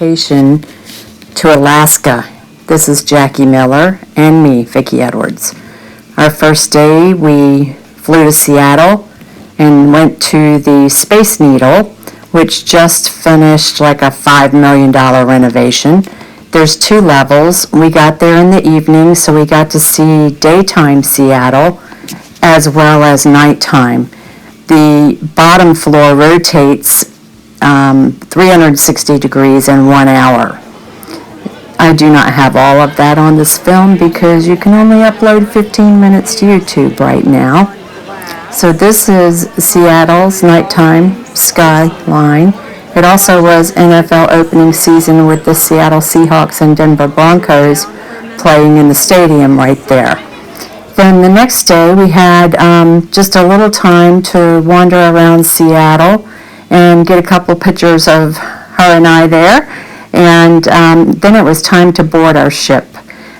vacation to Alaska. This is Jackie Miller and me, Vicki Edwards. Our first day we flew to Seattle and went to the Space Needle, which just finished like a $5 million renovation. There's 2 levels. We got there in the evening, so we got to see daytime Seattle as well as nighttime. The bottom floor rotates 360 degrees in 1 hour. I do not have all of that on this film because you can only upload 15 minutes to YouTube right now. So this is Seattle's nighttime skyline. It also was NFL opening season with the Seattle Seahawks and Denver Broncos playing in the stadium right there. Then the next day we had just a little time to wander around Seattle and get a couple pictures of her and I there. And then it was time to board our ship.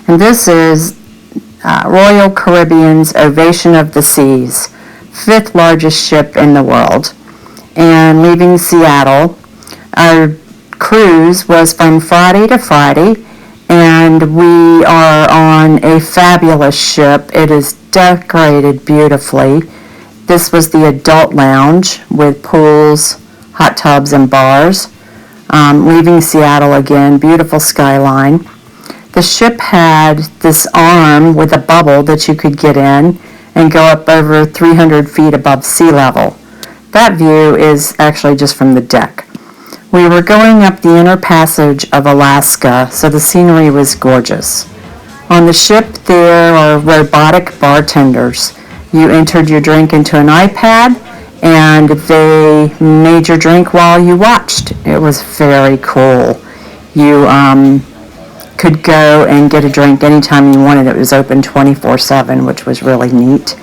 And this is Royal Caribbean's Ovation of the Seas, 5th largest ship in the world. And leaving Seattle, our cruise was from Friday to Friday, and we are on a fabulous ship. It is decorated beautifully. This was the adult lounge with pools, hot tubs, and bars. Leaving Seattle again, beautiful skyline. The ship had this arm with a bubble that you could get in and go up over 300 feet above sea level. That view is actually just from the deck. We were going up the inner passage of Alaska, so the scenery was gorgeous. On the ship there are robotic bartenders. You entered your drink into an iPad and they made your drink while you watched. It was very cool. You could go and get a drink anytime you wanted. It was open 24/7, which was really neat.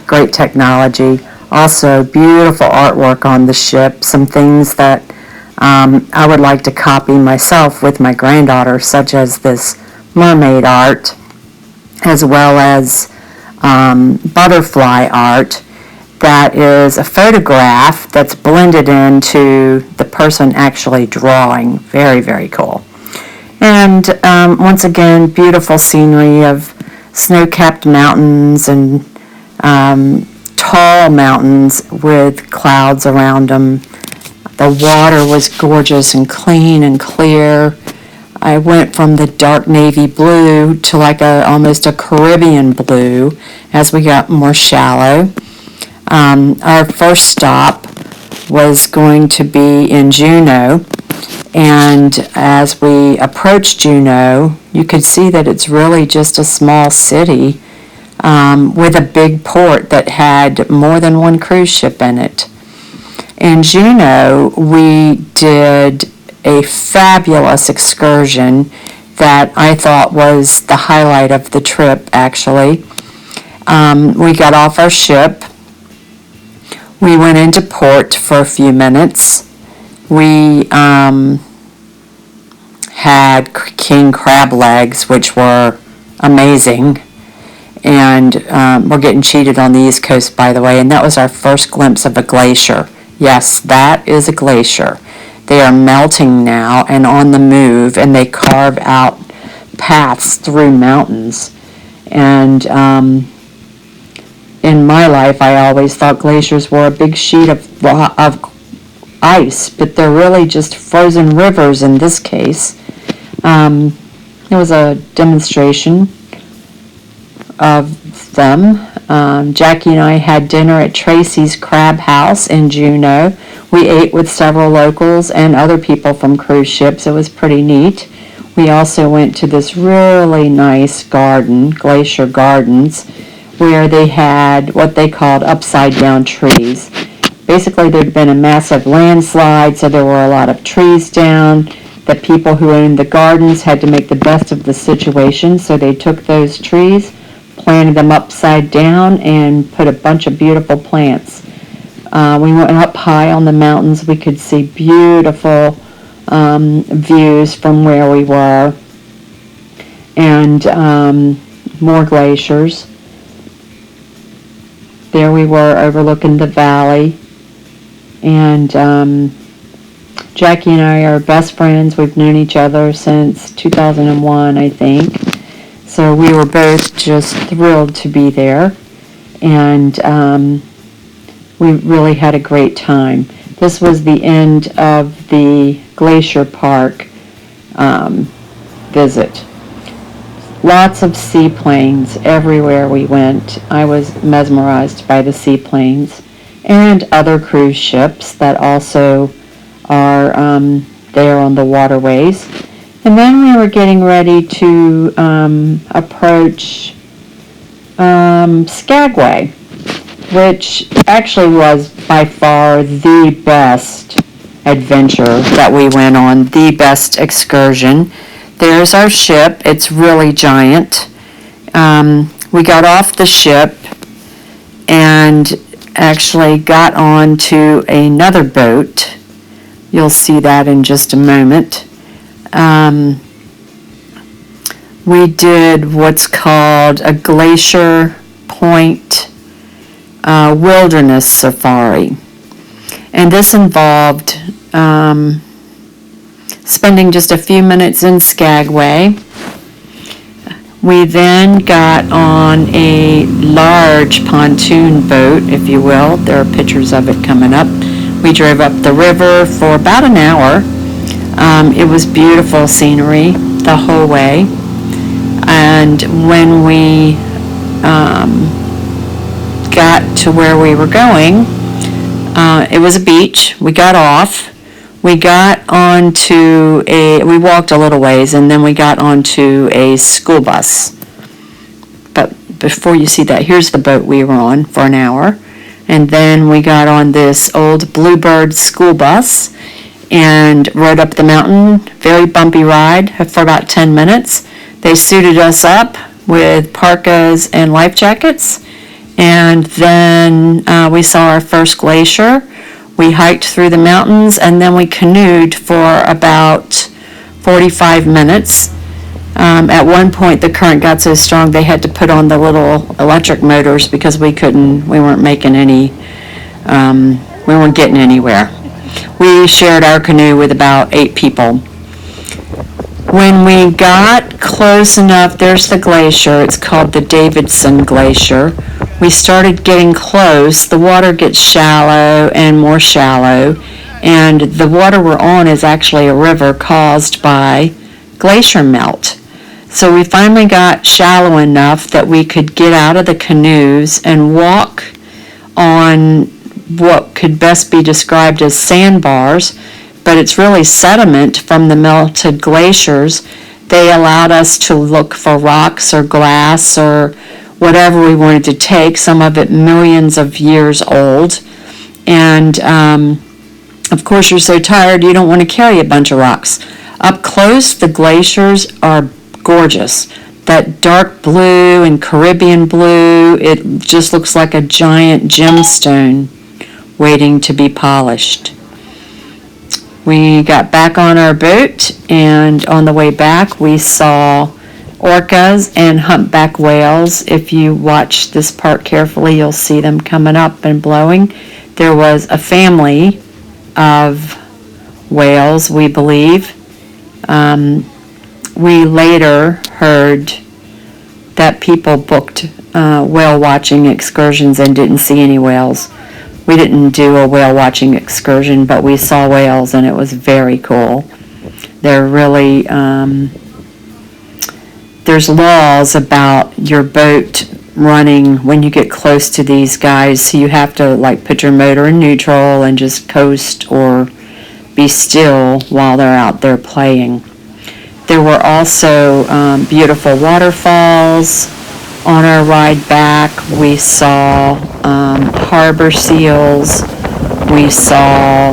Great technology. Also, beautiful artwork on the ship. Some things that I would like to copy myself with my granddaughter, such as this mermaid art, as well as butterfly art. That is a photograph that's blended into the person actually drawing. Very, very cool. And once again, beautiful scenery of snow-capped mountains and tall mountains with clouds around them. The water was gorgeous and clean and clear. I went from the dark navy blue to like almost a Caribbean blue as we got more shallow. Our first stop was going to be in Juneau, and as we approached Juneau, you could see that it's really just a small city with a big port that had more than one cruise ship in it. In Juneau, we did a fabulous excursion that I thought was the highlight of the trip, actually. We got off our ship. We went into port for a few minutes. We had king crab legs, which were amazing. And we're getting cheated on the East Coast, by the way, and that was our first glimpse of a glacier. Yes, that is a glacier. They are melting now and on the move, and they carve out paths through mountains. And in my life, I always thought glaciers were a big sheet of ice, but they're really just frozen rivers in this case. It was a demonstration of them. Jackie and I had dinner at Tracy's Crab House in Juneau. We ate with several locals and other people from cruise ships. It was pretty neat. We also went to this really nice garden, Glacier Gardens, where they had what they called upside down trees. Basically, there'd been a massive landslide, so there were a lot of trees down. The people who owned the gardens had to make the best of the situation, so they took those trees, planted them upside down, and put a bunch of beautiful plants. We went up high on the mountains. We could see beautiful views from where we were, and more glaciers. There we were overlooking the valley, and Jackie and I are best friends. We've known each other since 2001, I think. So we were both just thrilled to be there. And we really had a great time. This was the end of the Glacier Park visit. Lots of seaplanes everywhere we went. I was mesmerized by the seaplanes and other cruise ships that also are there on the waterways. And then we were getting ready to approach Skagway, which actually was by far the best adventure that we went on, the best excursion. There's our ship. It's really giant. We got off the ship and actually got on to another boat. You'll see that in just a moment. We did what's called a Glacier Point wilderness safari. And this involved spending just a few minutes in Skagway. We then got on a large pontoon boat, if you will. There are pictures of it coming up. We drove up the river for about an hour. It was beautiful scenery the whole way. And when we got to where we were going, it was a beach. We got off. We got onto we walked a little ways, and then we got onto a school bus. But before you see that, here's the boat we were on for an hour. And then we got on this old Bluebird school bus and rode up the mountain. Very bumpy ride for about 10 minutes. They suited us up with parkas and life jackets. And then we saw our first glacier. We hiked through the mountains, and then we canoed for about 45 minutes. At one point, the current got so strong they had to put on the little electric motors because we weren't making any, we weren't getting anywhere. We shared our canoe with about 8 people. When we got close enough, there's the glacier. It's called the Davidson Glacier. We started getting close. The water gets shallow and more shallow, and the water we're on is actually a river caused by glacier melt. So we finally got shallow enough that we could get out of the canoes and walk on what could best be described as sandbars, but it's really sediment from the melted glaciers. They allowed us to look for rocks or glass or whatever we wanted to take, some of it millions of years old. And of course, you're so tired you don't want to carry a bunch of rocks. Up close, the glaciers are gorgeous. That dark blue and Caribbean blue, it just looks like a giant gemstone waiting to be polished. We got back on our boat, and on the way back we saw orcas and humpback whales. If you watch this part carefully, you'll see them coming up and blowing. There was a family of whales, we believe. We later heard that people booked whale watching excursions and didn't see any whales. We didn't do a whale watching excursion, but we saw whales, and it was very cool. They're really, there's laws about your boat running when you get close to these guys, so you have to put your motor in neutral and just coast or be still while they're out there playing. There were also beautiful waterfalls. On our ride back, we saw harbor seals. We saw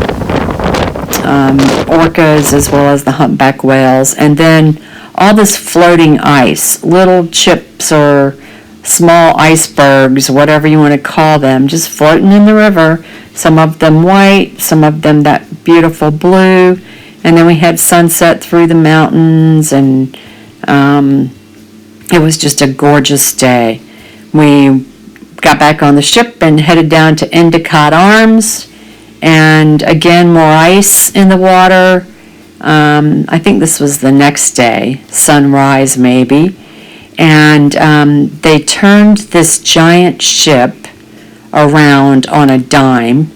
orcas as well as the humpback whales. And then all this floating ice, little chips or small icebergs, whatever you want to call them, just floating in the river. Some of them white, some of them that beautiful blue. And then we had sunset through the mountains, and it was just a gorgeous day. We got back on the ship and headed down to Endicott Arms, and again more ice in the water. I think this was the next day, sunrise maybe, and they turned this giant ship around on a dime,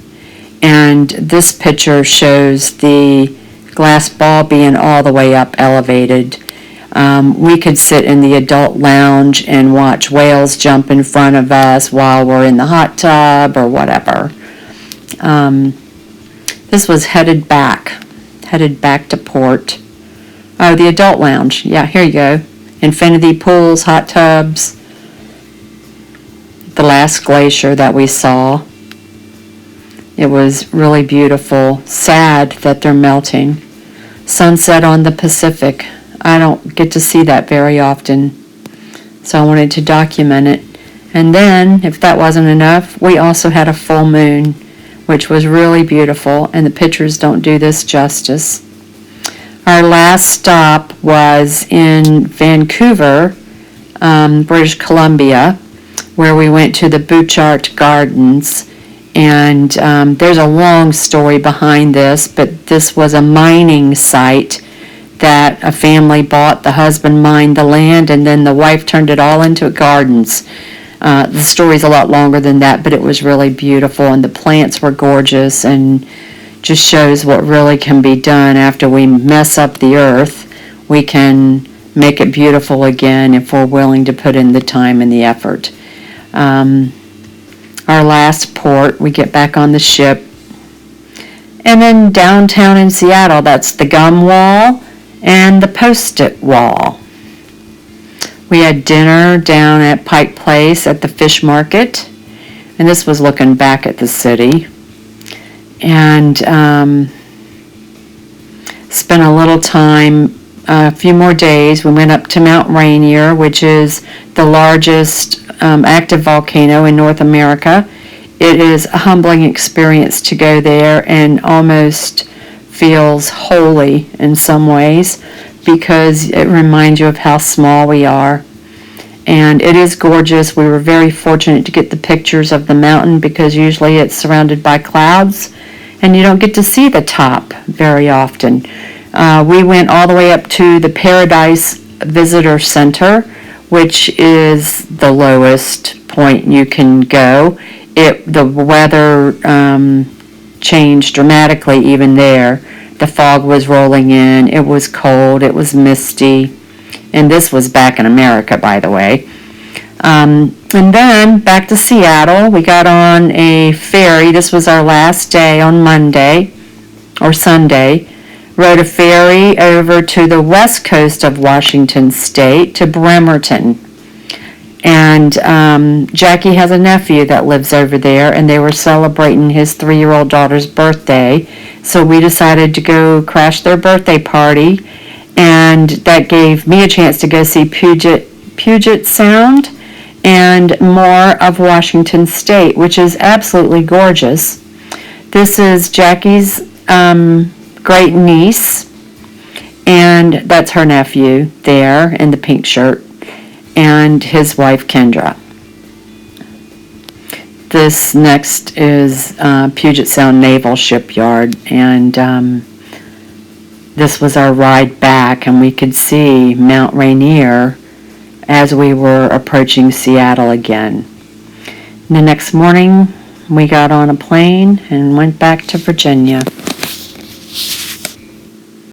and this picture shows the glass ball being all the way up elevated. We could sit in the adult lounge and watch whales jump in front of us while we're in the hot tub or whatever. This was headed back to port. Oh, the adult lounge. Yeah, here you go. Infinity pools, hot tubs. The last glacier that we saw. It was really beautiful. Sad that they're melting. Sunset on the Pacific. I don't get to see that very often, so I wanted to document it. And then, if that wasn't enough, we also had a full moon, which was really beautiful, and the pictures don't do this justice. Our last stop was in Vancouver, British Columbia, where we went to the Butchart Gardens. And there's a long story behind this, but this was a mining site that a family bought. The husband mined the land, and then the wife turned it all into gardens. The story's a lot longer than that, but it was really beautiful, and the plants were gorgeous, and just shows what really can be done after we mess up the earth. We can make it beautiful again if we're willing to put in the time and the effort. Our last port, we get back on the ship. And then downtown in Seattle, that's the gum wall and the Post-it wall. We had dinner down at Pike Place at the fish market. And this was looking back at the city. And spent a little time, a few more days. We went up to Mount Rainier, which is the largest active volcano in North America. It is a humbling experience to go there, and almost feels holy in some ways because it reminds you of how small we are. And it is gorgeous. We were very fortunate to get the pictures of the mountain because usually it's surrounded by clouds and you don't get to see the top very often. We went all the way up to the Paradise Visitor Center, which is the lowest point you can go. The weather changed dramatically even there. The fog was rolling in. It was cold. It was misty. And this was back in America, by the way. And then back to Seattle. We got on a ferry. This was our last day on Monday or Sunday. Rode a ferry over to the west coast of Washington State to Bremerton. And Jackie has a nephew that lives over there, and they were celebrating his 3-year-old daughter's birthday. So we decided to go crash their birthday party, and that gave me a chance to go see Puget Sound and more of Washington State, which is absolutely gorgeous. This is Jackie's great niece, and that's her nephew there in the pink shirt, and his wife Kendra. This next is Puget Sound Naval Shipyard, and this was our ride back, and we could see Mount Rainier as we were approaching Seattle again. And the next morning we got on a plane and went back to Virginia.